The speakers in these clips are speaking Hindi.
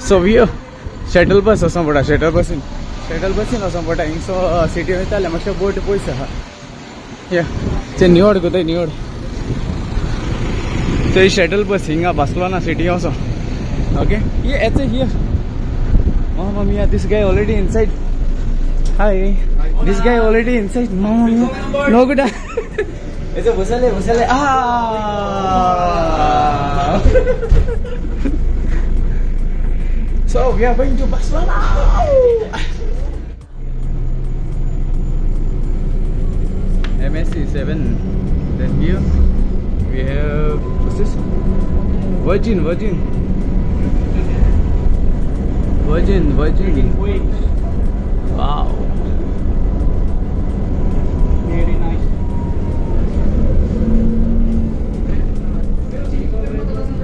सो वी शटल बस वचों पडटा शटल बसीन वचों पडटा हिंगसो सिटी वयताले मातशें बोट पयस आहा या ते निवड कोताय निवड so shuttle bus hinga Barcelona city also. Okay, yeah, it's here. Mamma mia, this guy already inside. Hi, this guy already inside. Mamma mia, no good. It's a busale. Ah. So we are going to Barcelona. MSC 7. Then here we have, what's this? Virgin. Wow. Very nice.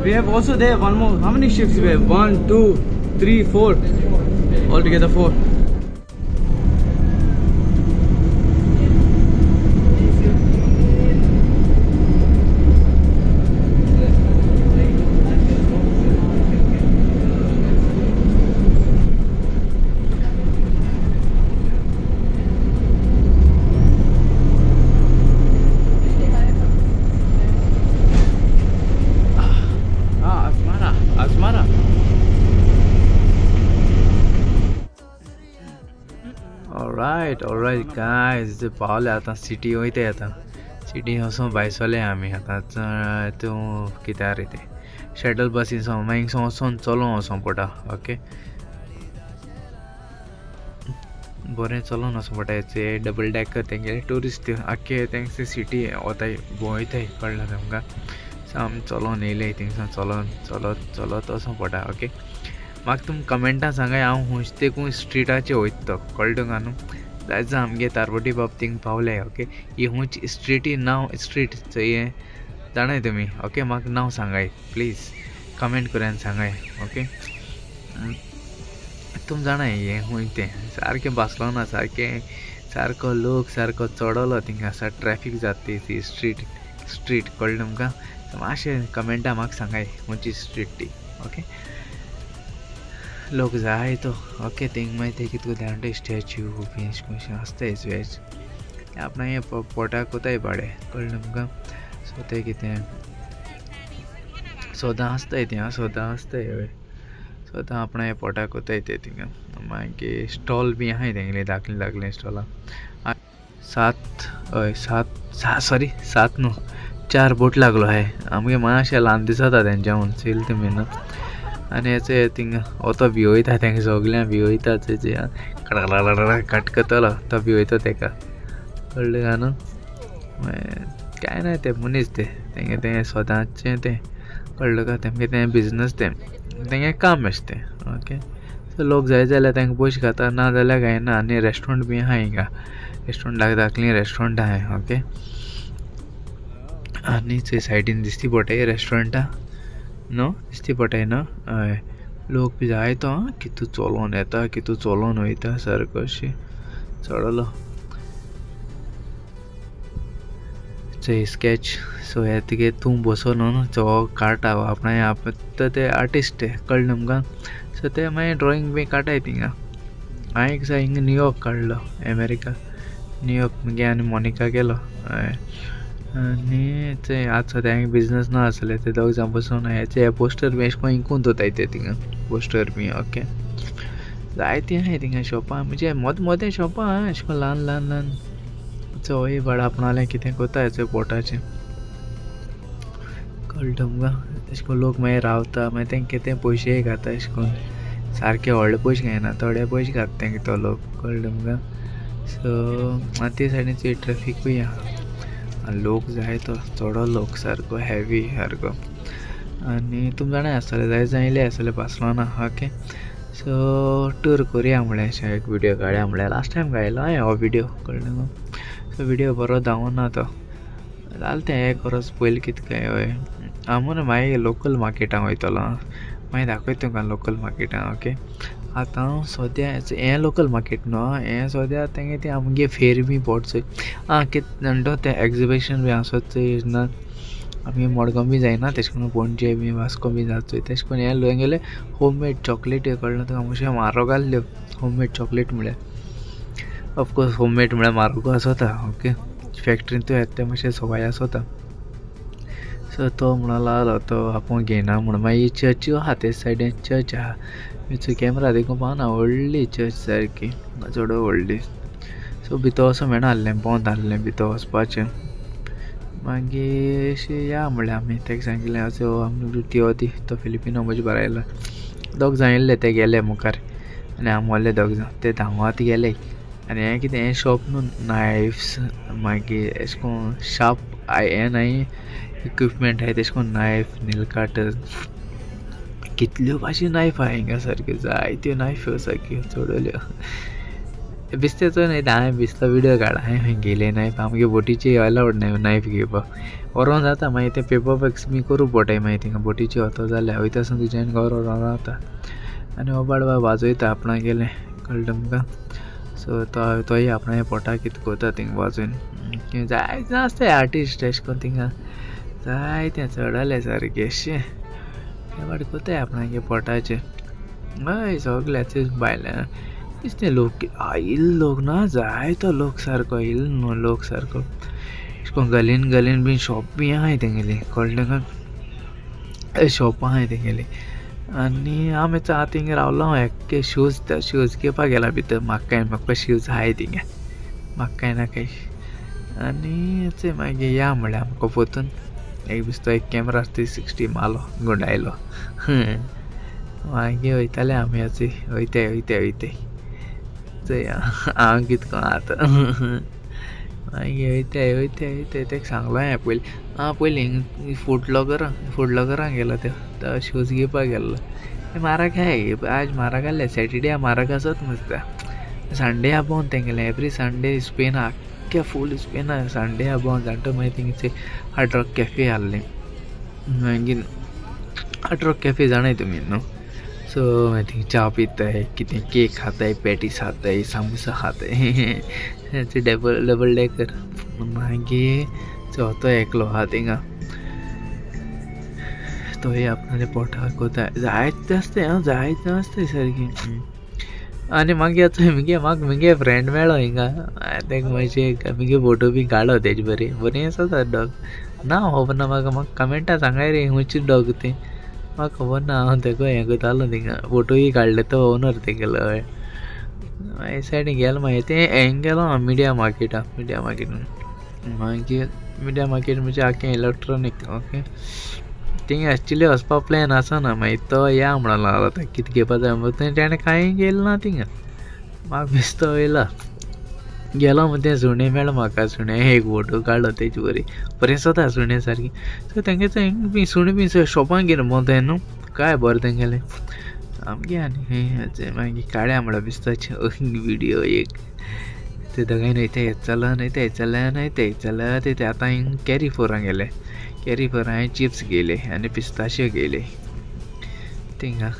We have also there one more. How many ships we have? 1, 2, 3, 4. Altogether 4. Alright guys, Pawle आता सिटी वयता आता सिटी वचों भायसले आमी आतां तूं कित्या रे ते शटल बसीन मागीर हिंगसो वचोन चलोन वचों पडटा ओके बरें चलोन वचों पडटा हेचे डबल डेकर तेंगे ट्युरिस्ट आख्खे तेंगे सिटी वताय भोंवयताय कळ्ळां तुमकां साम चलोन येयले थिंगसान चलत वचों पडटा ओके म्हाका तुम कमेंटां सांगाय हांव हुंच तेकून स्ट्रिटाचेर वयता कळ्ळें तुका न्हू जायचं आमगे तारबोटी बाब थिंग पावले ओके ही हुंच स्ट्रीटी नांव स्ट्रीट चंय जाणाय तुमी ओके म्हाका नांव सांगाय प्लीज कमेंट करून सांगाय ओके तुम जाणाय हें हुंय तें सारकें बार्सेलोना सारको लोक सारको चडलो थिंग आसा ट्रॅफीक जाता ती स्ट्रीट कळ्ळें तुमकां मातशें कमेंटां म्हाका सांगाय हुंची स्ट्रीट ती ओके लोक जाय तो ओके थिंग मागीर ते कितें कोताय स्टॅच्यू बीच कशें आसतायच वेज आपणा हें पोटा कोताय बाडे कळ्ळें तुमकां सो तें कितें सोदां आसताय तीं सोदां आसताय हय सोदां आपणा हें पोटा कोताय ते थिंगां मागीर स्टॉल बी आहाय तेंगेले धाकले स्टॉलां 7 न्हू 4 बोट लागलो हाय आमगे मातशें ल्हान दिसता तेंच्याहून सील तुमी न्हू आनी हेचे थिंग तो भिवयता तेंगे सगळ्यां भिवयता तेजे कट करतलो तो भिवयता तेका कळ्ळें काय न्हू कांय ना तें मनीस तेंगे तें स्वताचें तें कळ्ळें का तेमगे तें बिजनस तेंगे काम अशें तें ओके सो लोक जाय जाल्यार तेंकां पयशे खाता ना जाल्यार कांय ना आनी रेस्टोरंट बी आहाय हिंगा रेस्टोरंट धाकलीं रेस्टोरंट आहाय ओके आनी थंय सायडीन दिसती पडटाय रेस्टोरंटां नो दिसती पडटाय न्हू हय लोक बी जाय तो कितू चलोन येता कितू चलोन वयता सारको अशें चडलो थंय स्केच सो हे तुगे तूं बसोन न्हू तो काडटा आपणा ते आर्टिस्ट ते कळ्ळें तुमकां सो ते मागीर ड्रॉइंग बी काटाय थिंगा हांवें एक दिसा हिंगा न्यूयॉर्क काडलो अमेरिका न्यूयॉर्क मगे आनी मोनिका गेलो हय आनी ते आज सद्या बिजनस ना आसले ते दोग जाण बसून हेचे पोस्टर बी अशें करून इंकून दवरताय ते थिंगा पोस्टर बी ओके जायतीं आहाय थिंगा शॉपां म्हणजे मोदें शॉपां आहा अशें करून ल्हान चोय भाडा आपणालें कितें कोता हेचें पोटाचें कळ्ळें तुमकां अशें करून लोक मागीर रावता मागीर तेंक कितें पयशे घाता अशें करून सारके व्हडले पयशे घेयना थोडे पयशे घाता तेंगे तो लोक कळ्ळें तुमकां सो ते सायडीन ट्रॅफिकूय आहा लोक जाय तो चडो लोक सारको हेवी सारको आनी तुमी जाणाय आसतले जाय जायले आसतले बार्सेलोना ओके सो टूर करुया म्हळ्यार अशें एक विडियो काडया म्हळ्यार लास्ट टायम काडलो हांवें हो विडियो कळ्ळें न्हू सो विडियो बरो दावना तो जालें तें एक वर्स पयलीं कितें काय हय हांव मरे मागीर लोकल मार्केटां वयतलो मागीर दाखयता तुमकां लोकल मार्केटां ओके आतां हांव सद्या हें लोकल मार्केट न्हू हें सद्या तेंगे तें आमगे फेर बी पडचोय कितें जाणटो तें एग्जिबिशन बी आसत चोय ना आमी मडगांव बी जायना तेश कोन्न पणजे बी वास्को बी जाचोय तेश कोन्न हें लय गेले होममेड चॉकलेट कळना तुका मातशें म्हारग आहल्यो होममेड चॉकलेट म्हळ्यार ऑफकोर्स होममेड म्हळ्यार म्हारग आसोता ओके फॅक्ट्रींतूय येता ते मातशें सवाय आसोता सो तो म्हणून लागलो तो आपूण घेयना म्हणून मागीर चर्च्यो आहा ते सायडीन चर्च आहा थंयचो कॅमेरा देखून पावना व्हडली चर्च सारकी चड व्हडली सो भितर वचूं मेळना आहलें बंद आहलें भितर वचपाचें मागीर अशें या म्हणलें आमी ताका सांगिल्लें असो आमी त्यो दी तो फिलिपिनो म्हजे बरो आयलो दोग जाण येयल्ले ते गेले मुखार आनी हांव मोरले दोग जाण ते धांवत गेले आनी हें कितें हें शॉप न्हू नायफ्स मागीर अशें करून शार्प हें नाय इक्विपमेंट आहाय तेश कोन्न नायफ नील काटर कितल्यो भाशेन नायफ आहाय हिंगा सारक्यो जायत्यो नायफ्यो सारक्यो चडल्यो बिस्तेचो न्हय हांवें बिस्ता विडियो काड हांवें गेले नायफ आमगे बोटीची अलावड नाय नायफ घेवपाक व्हरों जाता मागीर ते पेपर बॅग्स बी करूं पडटाय मागीर थिंगा बोटीची वता जाल्यार वयता आसून तुज्यान घर व्हरों जाता आनी ओबाड बाय वाजयता आपणा गेलें कळ्ळें तुमकां सो तोय आपणा पोटा कितें कोता थिंगा वाजून जायते आसताय आर्टिस्ट एशें कोन्न थिंगा जायते चडले सारके अशें वाट कोताय आपणागे पोटाचें हय सगळ्याचे भायल्यान दिसते लोक आयल लोक ना जायतो लोक सारको येयल न्हू लोक सारको अशें करून गलीन गलीन बीन शॉप बी आहाय तेंगेली कळ्ळें तुका शॉपां आहाय तेंगेली आनी हांव मातसो थिंगा रावलो हांव एक्के शूज घेवपाक गेला भितर म्हाका शूज आहाय थिंगा म्हाका कांय ना कांय आनी मागीर या म्हणलें आमकां पोतून एक दिसतो एक कॅमेरा 360 मारलो गुंडायलो मागीर वयताले आमी वयताय हांव कितें कोण आतां मागीर वयताय तेका सांगलो हांवें पयलीं फूड ब्लॉगरांक गेलो तो शूज घेवपाक गेल्लो म्हारग आहाय आज म्हारग आहले सॅटर्डे म्हारग आसत नुस्तें संडे बंद तेंगेलें एवरी संडे स्पेन आख्ख्या फूल स्पेन संडे बंद जाणटो मागीर थिंगचे हार्ड रॉक कॅफे आहलें मागीर हार्ड रॉक कॅफे जाणाय तुमी न्हू सो मागीर थिंग च्या पिताय कितें केक खाताय पॅटीस खाताय सामोसा खाताय ते डबल डेकर मागीर चवथो एकलो आहा थिंगा तोय आपणाले पोटा कोता जायते आसताय सारकी आनी मागीर म्हाका मगे फ्रेंड मेळ्ळो हिंगा तेका मातशें मगे फोटो बी काडलो तेजे बरी आसा डॉग ना खबर ना म्हाका कमेंटा सांगाय रे खंयची डॉग तें म्हाका खबर ना हांव तेका हें करतालो थिंगा फोटोय काडले तो ओनर तेगेलो हय मागीर सायडीन गेलो मागीर तें हेंग गेलो हांव मिडिया मार्केट मागीर मिडिया मार्केट म्हणजे आख्खें इलेक्ट्रॉनीक ओके थिंग एक्चुली वचपा प्लॅन आसना मागीर तो या म्हणून लागलो तो कितें घेवपा जाय तेणें कांय गेलें ना थिंगा म्हाका बेस्तो येयला गेलो मग तें सुणें मेळ्ळें म्हाका सुणें एक फोटो काडलो तेजी बरें जाता सुणें सारकी सो तेंगे थंय बी सुणें बी शॉपान गेलें मोदें न्हू काय बरें तेंगेलें आमगे आनी मागीर काड्या म्हणल्यार बिस्ताचे विडियो एक ते दोगांय न्हयते चलत ते आतां हिंग कॅरी फोरां गेले कॅरी फोर हांवें चिप्स घेयले आनी पिस्ताशियो घेयले थिंगा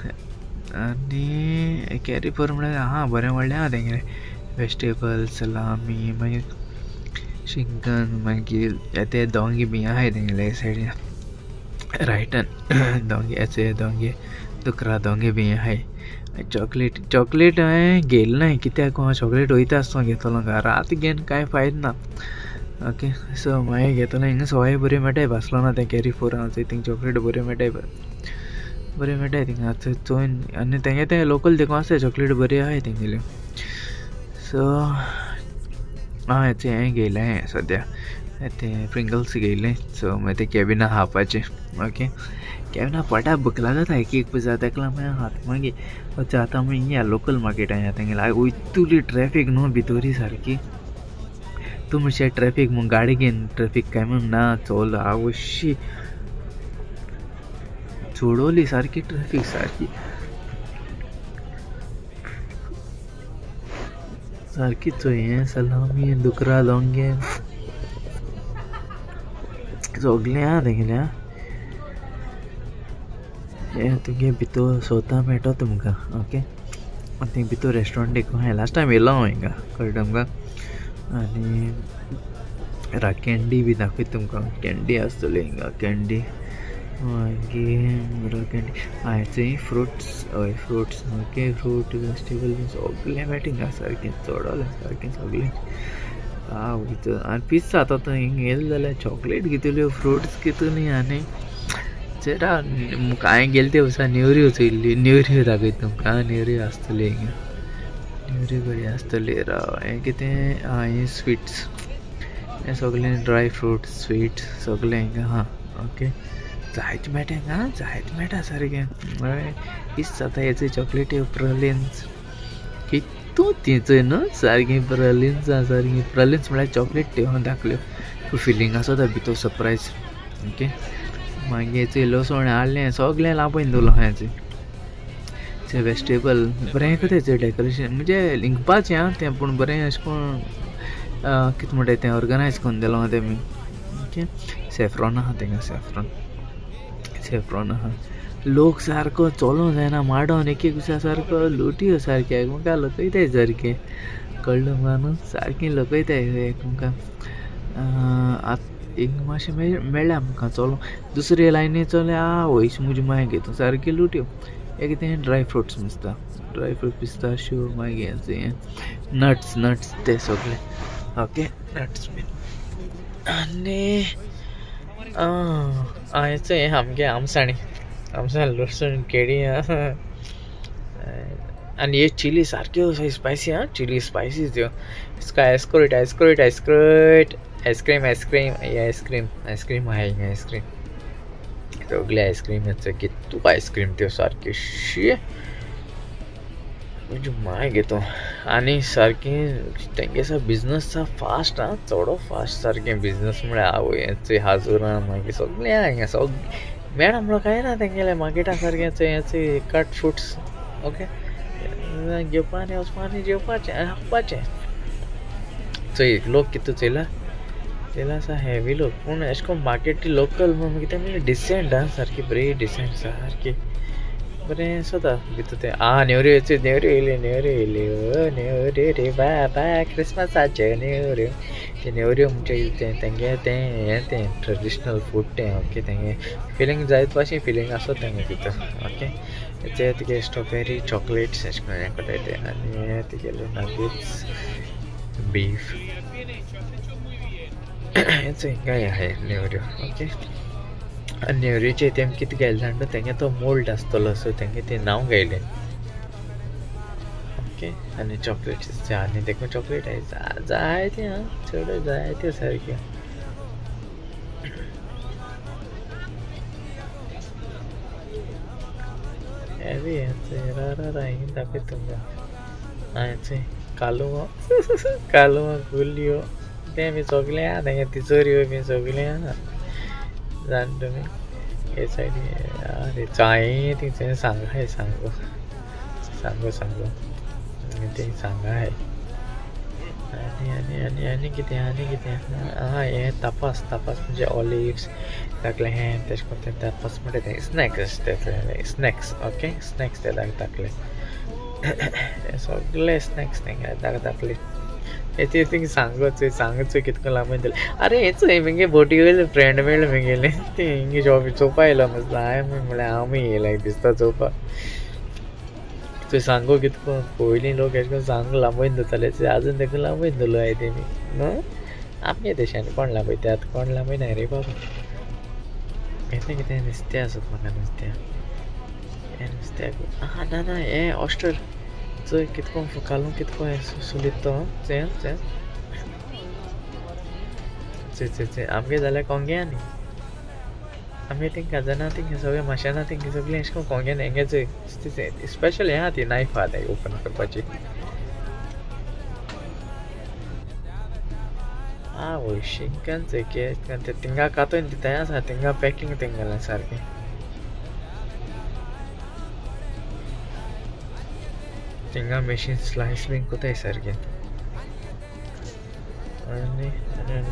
आनी कॅरी फोर म्हळ्यार आहा बरें व्हडलें आहा तेंगेलें वेजिटेबल सलामी मागीर चिकन मागीर ते दोंगे बी आहाय तेंगेले सायडीन रायटान दोंगे दुकरा दोंगे बी आहाय चॉकलेट हांवें घेयलें नाय कित्याक चॉकलेट वयता आसतो घेतलो घरा आतां घेवन कांय फायदो ना ओके सो मागीर घेतलो हिंगा सवाय बरी मेळटाय बार्सलोना तें कॅरी फोरां थिंग चॉकलेट बरी मेळटाय थिंगा चोयन आनी तेंगे तें लोकल देखून आसताय चॉकलेट बरी आहाय तेंगेल्यो सो हांव हें घेयलें सद्या तें प्रिंगल्स घेयलें सो मागीर तें कॅबिना खावपाचें ओके कॅबिना पोटा भूक लागत आहाय केक पिझ्झा तेका लागून हांव मागीर आतां आमी हिंगा लोकल मार्केटान या तेंगेलें वयतुली ट्रॅफीक न्हू भितोरी सारकी तूं मातशें ट्रॅफीक म्हूण गाडी घेवन ट्रॅफीक काय म्हूण ना चोवलो हांव अशी चोडवली सारकी ट्रॅफीक सारकी चोय सलामी दुकरा दोंगे सगलें आहा तेंगेलें हें तुगे भितर सोता मेळटो तुमकां ओके थिंग भितर रेस्टॉरंट देखून हांवें लास्ट टायम येयलो हांव हिंगा कळ्ळें तुमकां आनी रा कॅन्डी बी दाखयता तुमकां कॅन्डी आसतली हिंगा कॅन्डी मागीर कॅन्डी हांचें फ्रुट्स हय फ्रुट्स ओके फ्रूट वेजिटेबल सगळें मेळटा हिंगा सारकें चडवलें सारकें सगळें वयता आनी पिझ्झा आतां थंय हिंगा येयलें जाल्यार चॉकलेट घेतल्यो फ्रुट्स घेतली आनी जरा हांवें गेले ते वर्सा नेवऱ्यो चोयल्ली नेवऱ्यो दाखयता तुमकां नेवऱ्यो आसतल्यो हिंगा नेवऱ्यो बरी आसतली राव हें कितें हें स्वीट्स हें सगळें ड्राय फ्रूट स्वीट्स सगळें हिंगा आहा ओके जायत मेळटा हिंगा जायत मेळटा सारकें पिझ्झा जाता हेचो चॉकलेटी प्रलिन्स कितू तिचो न्हू सारकीं प्रलिन्स सारकीं प्रलिन्स म्हळ्यार चॉकलेट त्यो दाखल्यो फिलींग आसता भितर सरप्रायज ओके मागीर हेचो लसण हाडलें सगळें लांबून दवरलो हेचें ते वेजिटेबल बरें तेचें डेकोरेशन म्हणजे लिंकपाचें आं तें पूण बरें अशें करून कितें म्हणटा तें ऑर्गनायज करून दिलो तेमी ओके सॅफ्रॉन आहा थिंगा सॅफ्रॉन आहा लोक सारको चलोवंक जायना माडोन एक दिसा सारको लोटयो सारकें एकामेकां लोकयताय सारकें कळ्ळें तुमकां न्हू सारकीं लोकयताय एकामेकां एक मातशें मेळ्ळें आमकां चलोवंक दुसरे लायनी चोल्या वयश म्हजी माय घेता सारक्यो लुट्यो एक कितें ड्राय फ्रुट्स दिसता ड्राय फ्रूट पिस्ताशियो मागीर हें नट्स ते सगळे ओके नट्स बीन आनी हेचो हें आमगे आमसाण लसूण केळी आनी हे चिली सारक्यो स्पायसी आं चिली स्पायसी त्यो एस्क्रोट आयस्क्रीम आहाय हिंगा आयस्क्रीम सगळे आयस्क्रीम कितू आयस्क्रीम त्यो सारक्यो शी म्हणजे माय घेतो आनी सारकें तेंगे बिजनस फास्ट आं चड फास्ट सारकें बिजनस म्हळ्यार आवय हाजुरां मागीर सगळें आहा हिंगा सगळें मेळना म्हणून कांय ना तेंगेलें मार्केटा सारकें हेचें कट फ्रुट्स ओके घेवपा आनी वचपा आनी जेवपाचें हांगपाचें चोय लोक कितू चोयला आसा हेवी लोक पूण अशें करून मार्केट लोकल म्हणून कितें म्हणल्यार डिसेंट आं सारकी बरी डिसेंट सारकी बरें सोदा भितर तें नेवऱ्यो येयल्यो रे बाबा क्रिस्मसाच्यो नेवऱ्यो ते नेवऱ्यो म्हणजे तेंगे तें ट्रेडिशनल फूड तें ओके तेंगे फिलींग जायत भाशेन फिलींग आसता तेंगे भितर ओके ते तुगे स्ट्रॉबेरी चॉकलेट्स अशें करून हें कोताय ते आनी हे तुगेले नगेट्स बीफ हेचो हिंगाय आहाय नेवऱ्यो ओके आनी नेवऱ्योचे तेम कितें घायलें जाणा तेंगे तो मोल्ड आसतलो सो तेंगे तें नांव घायलें ओके आनी चॉकलेट्स आनी देखून चॉकलेट आहाय जायत्यो आं चड जायत्यो सारक्यो हेवी रा हिंग दाखयता तुमकां हेचें कालुआं कुल्ल्यो तें बी सगळें आहा तेंगे तिचोऱ्यो बी सगळें आहा जाण तुमी हे सायडी चाये तिचें सांगो तें सांगाय आनी कितें हे तापास म्हणजे ऑलिव्स दाखले हें तेशें कोन्न तें तापास म्हणटा तें स्नॅक्स ओके स्नॅक्स ते दाखले सगळे स्नॅक्स तेंगे दाखले ते थिंग सांगच कितको लांबून दिले अरे हेच म्हगे बोटी वयले फ्रेंड मेळ्ळे म्हगेले ते हिंगे जॉब चोवपा येयलो मजलो हांवें म्हळ्यार हांव येयला दिसता चोवपा थंय सांगो कितको पयलीं लोक एशें करून सांग लांबून दवरताले आजून देखून लांबून दवरलो हांवें तेमी न्हू आमगे देशांनी कोण लांबयता आतां कोण लांबयना रे बाबा हें कितें नुस्तें आसत म्हाका नुस्त्याक ना हें ऑस्टर चोय कितको कालू कितको सुलीत तो आमगे जाल्यार कोंग्या न्ही आमी तेंकां जाणा तेंगे सगळें माशेना तेंगे सगळें अशें करून कोंग्यान हेंगे चोय स्पेशल हें आहा ती नायफ आहा ती ओपन करपाची आवय शिंकान चोय तिंगा कातून दिताय आसा तिंगा पॅकींग तेंगेलें सारकें तिंगा मशीन स्लायस बीन कोताय सारकें आनी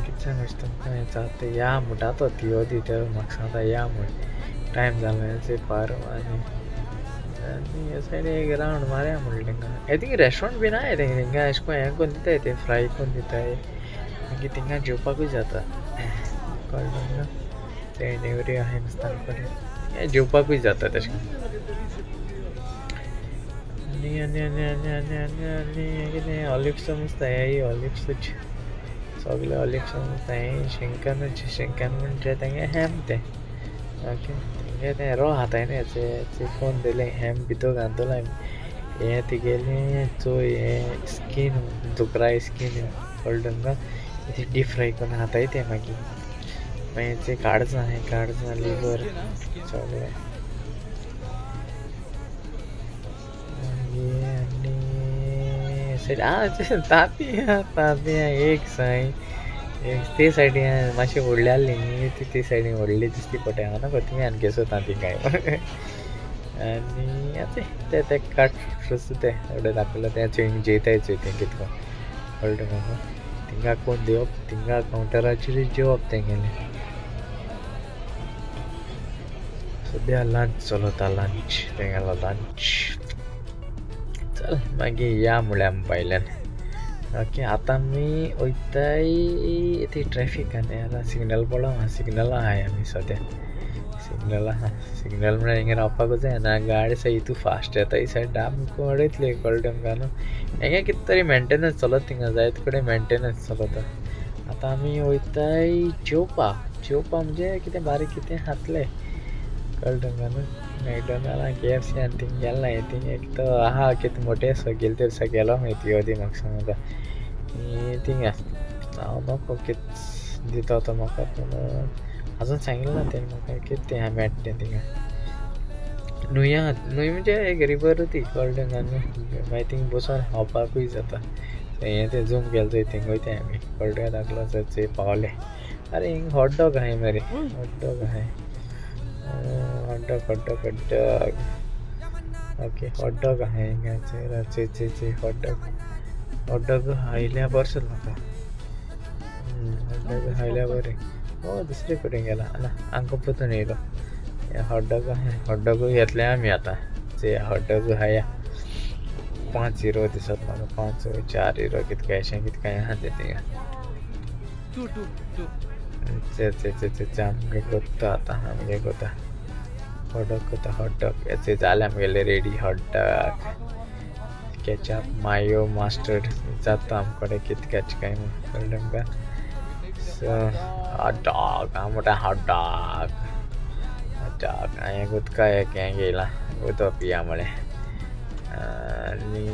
कितें सांगूच तुमकां हें जाता या म्हणटा तो त्यो दी ते म्हाका सांगता या म्हण टायम जालो हेचे पार आनी हे सायडीन एक रावंड मारया म्हणलें तेंकां हे थिंग रेस्टॉरंट बीन आहाय तेंगे तिंगा अशें करून हें करून दिताय ते फ्राय करून दिताय मागीर थिंगा जेवपाकूय जाता कळ्ळें न्हू ते नेवऱ्यो आहाय नुस्तें कडेन हें जेवपाकूय जाता तशें आनी कितें ऑलिव्स नुस्तें हेंय ऑलिव्सूच सगळे ऑलिव्स नुस्तें हें शिंकन म्हणजे तेंगे हॅम तें ओके तेंगे तें रो हाताय न्ही चिकोन दिलें हॅम भितर घालतलो हें तेगेलें चोय हें स्कीन दुकराय स्कीन कळ्ळें तुमकां ती डीप फ्राय करून हाताय तें मागीर ते काडजां लिवर सगळें तांतयां एक साय ते सायडीन मातशी व्हडली आहली न्ही ते सायडीन व्हडली दिसती पडटा हांव नाका तुमी आनी केसो तांती काय आनी ते ते काट ते एवढे दाखयला ते जेयताय चोय तें कितको कळ्ळें तुका थिंगा कोण दिवप थिंगा कावंटराचेर जेवप तेंगेलें सद्या लंच चलता लंच तेंगेलो लंच चल मागीर या म्हळ्यार भायल्यान ओके आतां आमी वयताय ती ट्रॅफिक आनी आतां सिग्नल पळोवं सिग्नल आहाय आमी सद्या सिग्नल म्हळ्यार हिंगा रावपाकूच जायना गाडी आसा हितू फास्ट येता ही सायड आमकां अडयतली कळ्ळें तुमकां न्हू हेंगे कितें तरी मेंटेनन्स चलत थिंगा जायते कडेन मेंटेनन्स चलता आतां आमी वयताय जेवपाक म्हणजे कितें बारीक कितें खातलें कळ्ळें तुमकां न्हू मॅकडॉनल्ड KFC आनी थिंग गेलना थिंग एक तो आहा कितें मोठे आसा गेले ते दिसा गेलो माहिती दी म्हाका सांगता थिंग हांव नको कितें दिता तो म्हाका पूण आजून सांगिल्लें ना तेणें म्हाका कितें तें मेळटा तें थिंगा न्हूय म्हणजे एक रिवर ती कळ्ळें तुमकां न्हू मागीर थिंग बसून खावपाकूय जाता हें तें झूम केलें चोय थिंग वयताय आमी कळ्ळें दाखलो चोय पावले अरे हिंग हॉटडॉग आहाय मरे हॉटडॉग आहाय हॉटडॉग ओके हॉटडॉग आहाय हिंगा चे हॉटडॉग खायल्या बरें जालें म्हाका हॉटडॉग खायल्या बरें दुसरे कडेन गेला ना आमकां परतून येयलो हॉटडॉग घेतले आमी आतां जे हॉटडॉग खाया 5 युरो दिसत म्हाका 5 4 युरो कितकें आहा तें थिंगा आमगे कोत्ता आतां आमगे कोता हॉटडॉग हेचे जाले आमगेले रेडी हॉटडॉग केचप मायो मास्टर्ड जाता आमकडे कितक्याचें काय कळ्ळें तुमकां सो हॉटडॉग हांव म्हणटा हॉटडॉग हांवें उदका एक हें घेयलां उदक पिया म्हळें आनी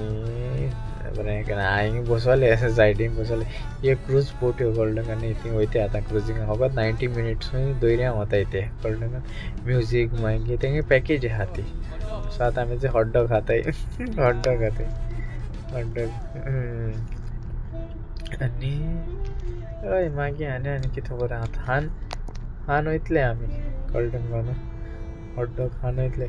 बरें केलें हांवें बसवलें सायडीन बसवलें एक क्रूज बोट कळ्ळें तुका न्ही थंय वयता आतां क्रुजींग फकत 90 मिनिट्सूय दर्या वताय ते कळ्ळें तुका म्युजीक मागीर तेंगे पॅकेज आहा ती सो आतां आमी ते हॉटडॉग खाताय हॉटडॉग आनी हय मागीर आनी कितें खबर आतां हान वयतले आमी कळ्ळें तुमकां न्हू हॉटडॉग खावन वयतले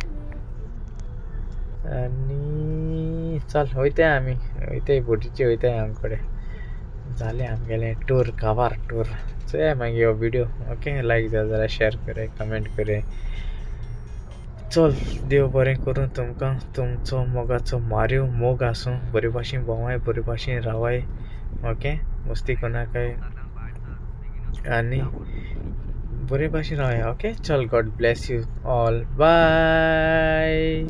आनी चल वयताय आमी वयताय बोटीचेर वयताय आमचे कडेन जालें आमगेलें टूर काबार टूर चोया मागीर हो विडियो ओके लायक जालो जाल्यार शेअर करे कमेंट करे चल देव बरें करूं तुमकां तुमचो मोगाचो मार्यो मोग आसूं बरे भाशेन भोंवाय बरे भाशेन रावाय ओके मस्ती कोनाकाय आनी बरे भाशेन रावाय ओके चल God bless you all bye